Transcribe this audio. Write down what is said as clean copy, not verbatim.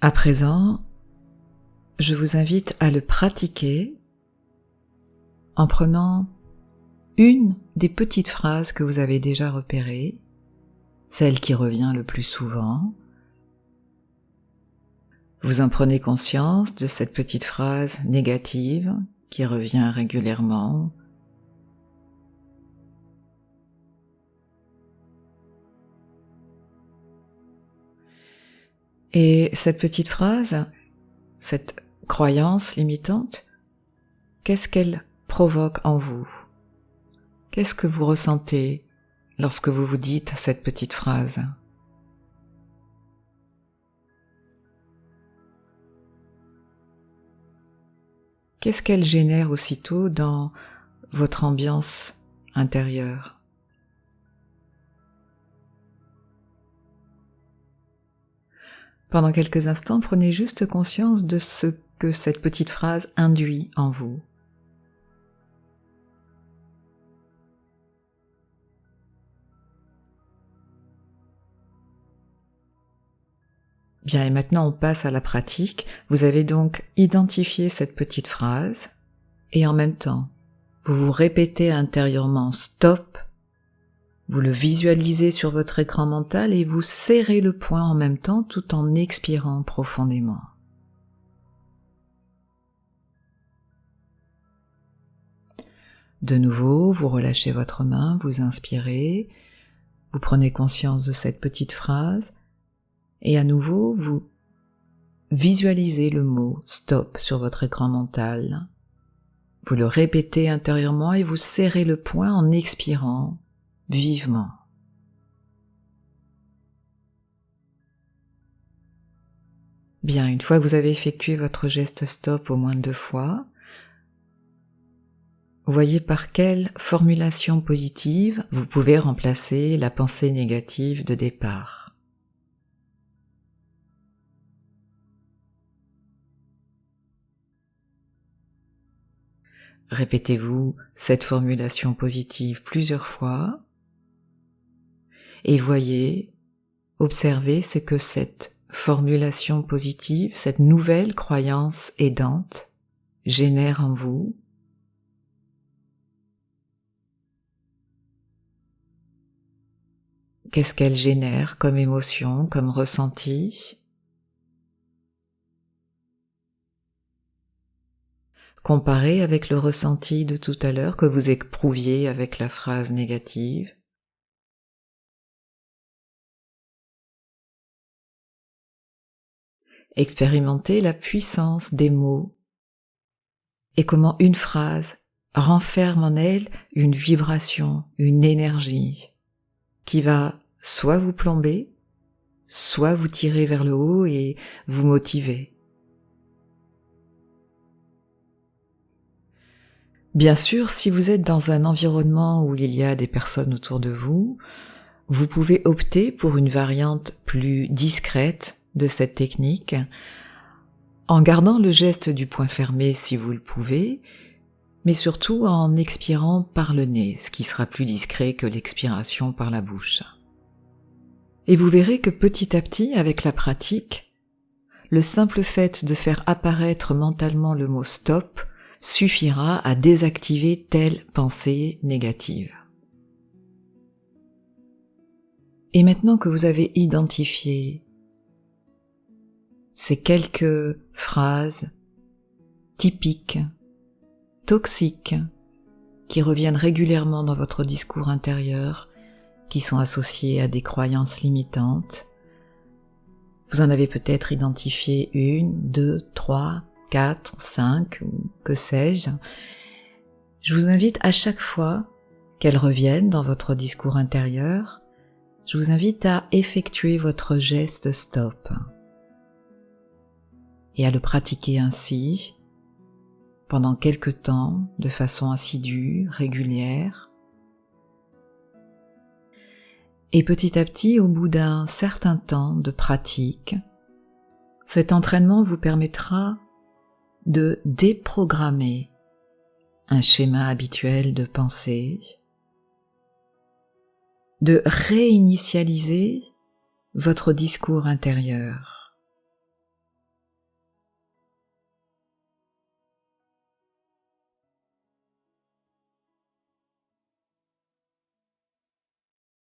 À présent, je vous invite à le pratiquer en prenant une des petites phrases que vous avez déjà repérées, celle qui revient le plus souvent. Vous en prenez conscience de cette petite phrase négative qui revient régulièrement. Et cette petite phrase, cette croyance limitante, qu'est-ce qu'elle provoque en vous? Qu'est-ce que vous ressentez lorsque vous vous dites cette petite phrase? Qu'est-ce qu'elle génère aussitôt dans votre ambiance intérieure? Pendant quelques instants, prenez juste conscience de ce que cette petite phrase induit en vous. Bien, et maintenant on passe à la pratique. Vous avez donc identifié cette petite phrase et en même temps, vous vous répétez intérieurement stop, vous le visualisez sur votre écran mental et vous serrez le poing en même temps tout en expirant profondément. De nouveau, vous relâchez votre main, vous inspirez, vous prenez conscience de cette petite phrase et à nouveau, vous visualisez le mot stop sur votre écran mental. Vous le répétez intérieurement et vous serrez le poing en expirant vivement. Bien, une fois que vous avez effectué votre geste stop au moins 2 fois, voyez par quelle formulation positive vous pouvez remplacer la pensée négative de départ. Répétez-vous cette formulation positive plusieurs fois et voyez, observez ce que cette formulation positive, cette nouvelle croyance aidante génère en vous. Qu'est-ce qu'elle génère comme émotion, comme ressenti? Comparez avec le ressenti de tout à l'heure que vous éprouviez avec la phrase négative. Expérimentez la puissance des mots et comment une phrase renferme en elle une vibration, une énergie qui va soit vous plomber, soit vous tirer vers le haut et vous motiver. Bien sûr, si vous êtes dans un environnement où il y a des personnes autour de vous, vous pouvez opter pour une variante plus discrète de cette technique, en gardant le geste du poing fermé si vous le pouvez, mais surtout en expirant par le nez, ce qui sera plus discret que l'expiration par la bouche. Et vous verrez que petit à petit, avec la pratique, le simple fait de faire apparaître mentalement le mot stop suffira à désactiver telle pensée négative. Et maintenant que vous avez identifié ces quelques phrases typiques, toxiques, qui reviennent régulièrement dans votre discours intérieur, qui sont associées à des croyances limitantes, vous en avez peut-être identifié 1, 2, 3, 4, 5, ou que sais-je. Je vous invite à chaque fois qu'elles reviennent dans votre discours intérieur, je vous invite à effectuer votre geste stop et à le pratiquer ainsi pendant quelque temps de façon assidue, régulière. Et petit à petit, au bout d'un certain temps de pratique, cet entraînement vous permettra de déprogrammer un schéma habituel de pensée, de réinitialiser votre discours intérieur.